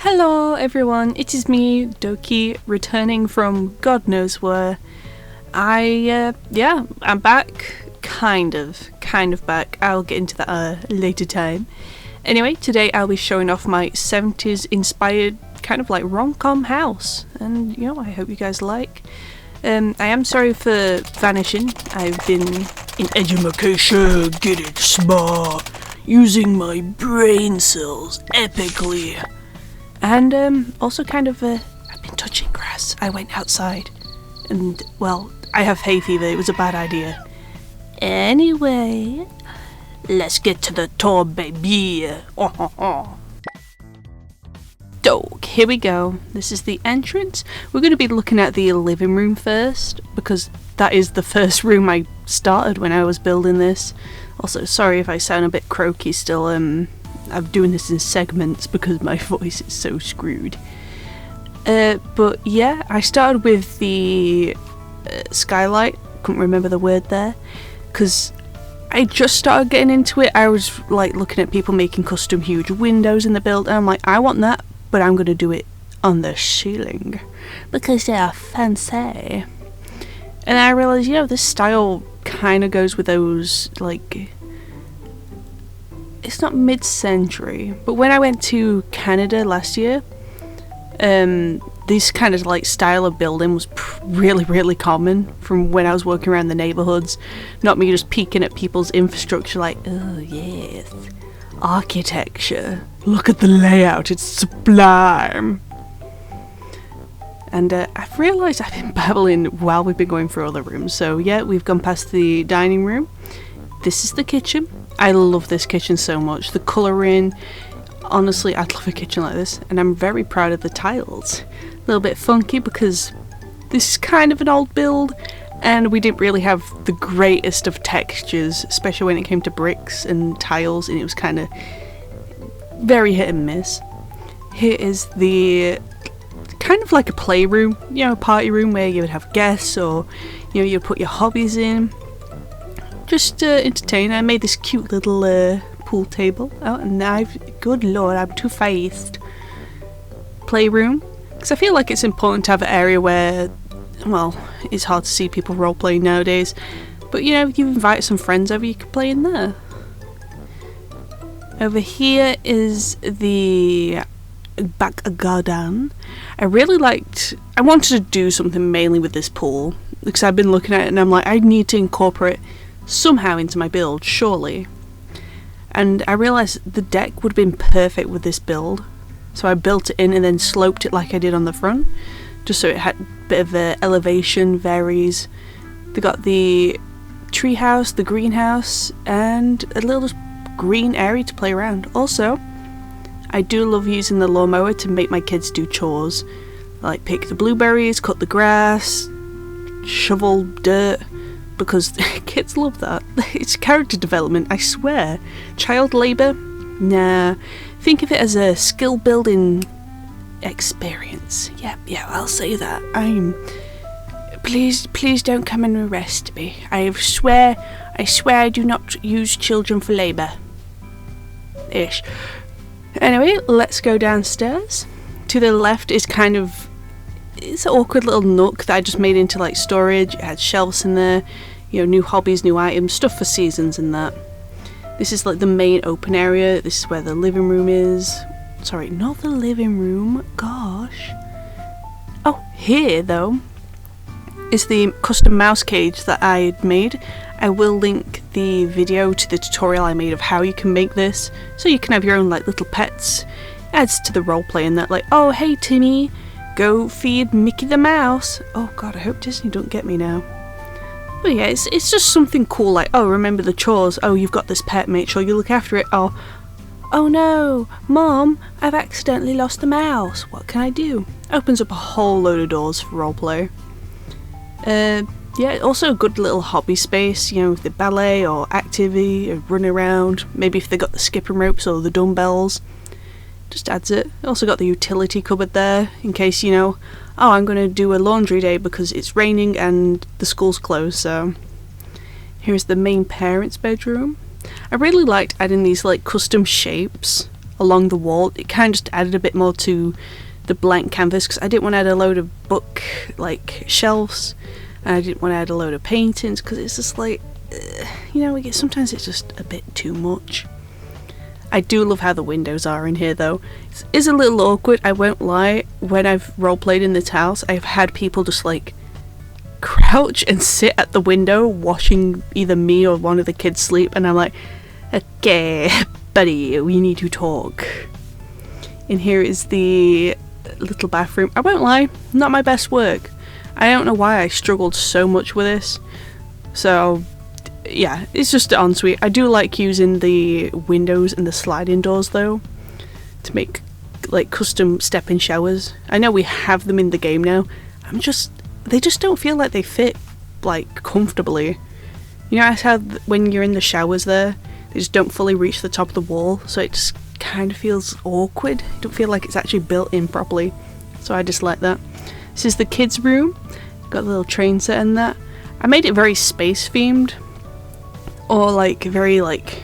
Hello everyone, it is me, Doki, returning from God knows where. I'm back. Kind of back. I'll get into that a later time. Anyway, today I'll be showing off my 70s inspired kind of like rom-com house, and I hope you guys like. I am sorry for vanishing. I've been in education, get it smart, using my brain cells epically. And also kind of I've been touching grass. I went outside and, well, I have hay fever. It was a bad idea. Anyway, let's get to the tour, baby. So, here we go. This is the entrance. We're going to be looking at the living room first, because that is the first room I started when I was building this. Also, sorry if I sound a bit croaky still. I'm doing this in segments because my voice is so screwed. But yeah, I started with the skylight. Couldn't remember the word there, because I just started getting into it. I was like looking at people making custom huge windows in the build, and I'm like, I want that, but I'm gonna do it on the ceiling because they are fancy. And I realized, this style kind of goes with those, like, it's not mid-century, but when I went to Canada last year, this kind of like style of building was really common from when I was walking around the neighborhoods. Not me just peeking at people's infrastructure like, oh yes, architecture, look at the layout, it's sublime. And I've realised I've been babbling while we've been going through all the rooms. So yeah, we've gone past the dining room. This is the kitchen. I love this kitchen so much. The colouring, honestly, I'd love a kitchen like this, and I'm very proud of the tiles. A little bit funky because this is kind of an old build, and we didn't really have the greatest of textures, especially when it came to bricks and tiles, and it was kind of very hit and miss. Here is the kind of like a playroom, a party room where you would have guests, or you'd put your hobbies in. Just entertain. I made this cute little pool table. Oh, and good lord, I'm too fast. Playroom, because I feel like it's important to have an area where, well, it's hard to see people role playing nowadays, but you invite some friends over, you can play in there. Over here is the back garden. I wanted to do something mainly with this pool, because I've been looking at it and I'm like, I need to incorporate somehow into my build, surely. And I realised the deck would have been perfect with this build, so I built it in and then sloped it like I did on the front, just so it had a bit of elevation, varies. They got the treehouse, the greenhouse, and a little green area to play around. Also, I do love using the lawnmower to make my kids do chores, like pick the blueberries, cut the grass, shovel dirt, because kids love that. It's character development, I swear. Child labour? Nah. Think of it as a skill building experience. Yeah, I'll say that. Please don't come and arrest me. I swear I do not use children for labour. Ish. Anyway, let's go downstairs. To the left is it's an awkward little nook that I just made into like storage. It had shelves in there, new hobbies, new items, stuff for seasons and that. This is like the main open area. This is where the living room is. Sorry, not the living room, gosh. Oh, here though is the custom mouse cage that I made. I will link the video to the tutorial I made of how you can make this, so you can have your own like little pets. Adds to the roleplay in that, like, oh hey Timmy, go feed Mickey the Mouse. Oh god, I hope Disney don't get me now. But yeah, it's just something cool, like, oh, remember the chores. Oh, you've got this pet, make sure you look after it. Oh no, Mom, I've accidentally lost the mouse. What can I do? Opens up a whole load of doors for roleplay. Yeah, also a good little hobby space, with the ballet or activity or run around. Maybe if they got the skipping ropes or the dumbbells. Just adds it. Also got the utility cupboard there, in case, oh, I'm going to do a laundry day because it's raining and the school's closed, so. Here's the main parents' bedroom. I really liked adding these like custom shapes along the wall. It kind of just added a bit more to the blank canvas, because I didn't want to add a load of book like shelves, and I didn't want to add a load of paintings, because it's just like, you know, sometimes it's just a bit too much. I do love how the windows are in here though. It's a little awkward, I won't lie. When I've roleplayed in this house, I've had people just like crouch and sit at the window watching either me or one of the kids sleep, and I'm like, okay buddy, we need to talk. And here is the little bathroom. I won't lie, not my best work. I don't know why I struggled so much with this. So yeah, it's just an ensuite. I do like using the windows and the sliding doors though, to make like custom step-in showers. I know we have them in the game now. They just don't feel like they fit like comfortably. You know how when you're in the showers there, they just don't fully reach the top of the wall, so it just kind of feels awkward. I don't feel like it's actually built in properly, so I just like that. This is the kids' room. Got a little train set in that. I made it very space themed, or like very like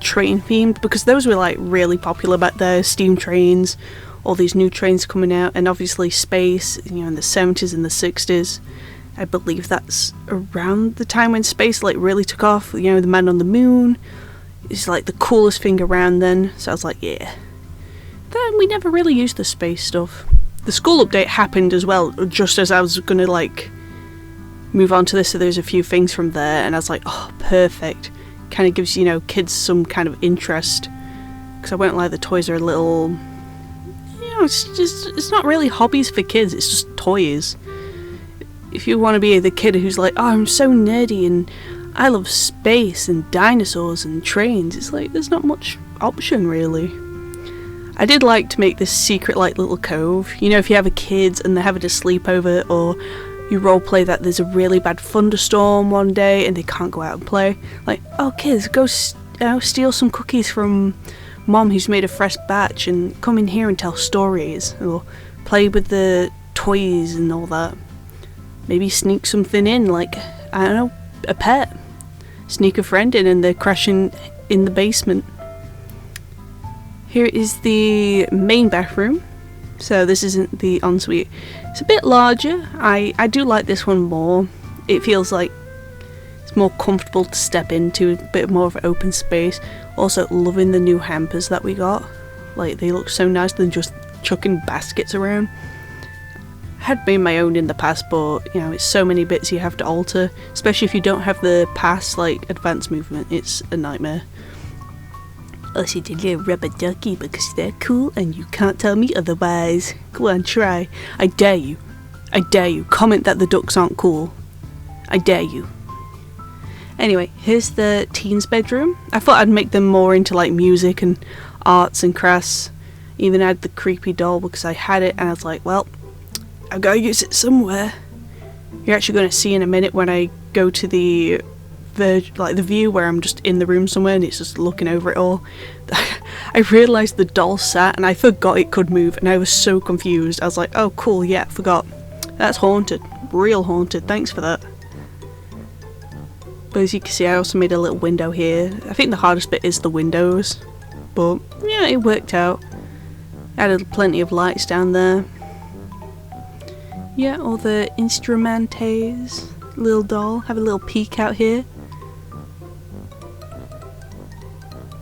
train themed, because those were like really popular back there. Steam trains, all these new trains coming out, and obviously space, you know, in the 70s and the 60s. I believe that's around the time when space like really took off. You know, the man on the moon is like the coolest thing around then, so I was like, yeah. Then we never really used the space stuff. The school update happened as well, just as I was gonna like move on to this, so there's a few things from there, and I was like, oh, perfect. Kind of gives, you know, kids some kind of interest, because I won't lie, the toys are a little, you know, it's not really hobbies for kids, it's just toys. If you want to be the kid who's like, oh, I'm so nerdy and I love space and dinosaurs and trains, it's like there's not much option really. I did like to make this secret like little cove. You know, if you have a kid and they're having a sleepover, or you roleplay that there's a really bad thunderstorm one day and they can't go out and play, like, oh kids, go steal some cookies from mom who's made a fresh batch and come in here and tell stories, or play with the toys and all that. Maybe sneak something in, like, I don't know, a pet. Sneak a friend in and they're crashing in the basement. Here is the main bathroom. So this isn't the ensuite. It's a bit larger. I do like this one more. It feels like it's more comfortable to step into, a bit more of an open space. Also loving the new hampers that we got. Like, they look so nice than just chucking baskets around. I had made my own in the past, but you know, it's so many bits you have to alter, especially if you don't have the past like advanced movement. It's a nightmare. Also the little rubber ducky, because they're cool and you can't tell me otherwise. Go on, try. I dare you. I dare you. Comment that the ducks aren't cool. I dare you. Anyway, here's the teens' bedroom. I thought I'd make them more into like music and arts and crafts. Even add the creepy doll because I had it and I was like, well, I've got to use it somewhere. You're actually going to see in a minute when I go to the view where I'm just in the room somewhere and it's just looking over it all. I realised the doll sat and I forgot it could move, and I was so confused. I was like, oh cool, yeah, forgot. That's haunted. Real haunted. Thanks for that. But as you can see, I also made a little window here. I think the hardest bit is the windows, but yeah, it worked out. Added plenty of lights down there. Yeah, all the instrumentés. Little doll. Have a little peek out here.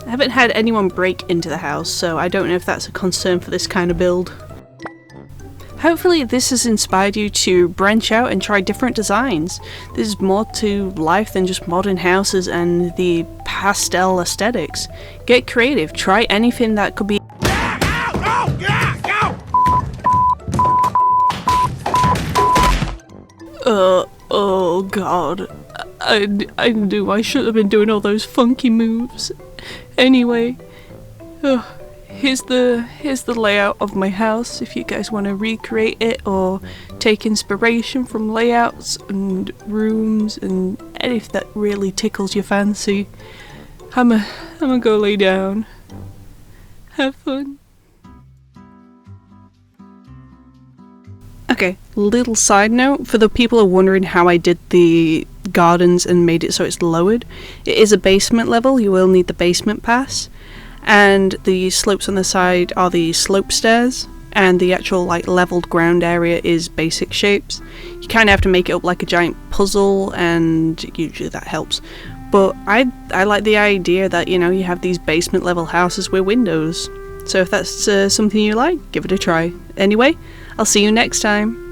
I haven't had anyone break into the house, so I don't know if that's a concern for this kind of build. Hopefully this has inspired you to branch out and try different designs. There's more to life than just modern houses and the pastel aesthetics. Get creative. Try anything that could be oh god, I knew I should have been doing all those funky moves. Anyway, here's the layout of my house if you guys want to recreate it or take inspiration from layouts and rooms and anything that really tickles your fancy. I'm gonna go lay down. Have fun. Okay, little side note for the people who are wondering how I did the gardens and made it so it's lowered. It is a basement level, you will need the basement pass. and the slopes on the side are the slope stairs, and the actual like leveled ground area is basic shapes. You kind of have to make it up like a giant puzzle, and usually that helps. But I like the idea that, you know, you have these basement level houses with windows. So if that's something you like, give it a try. Anyway, I'll see you next time.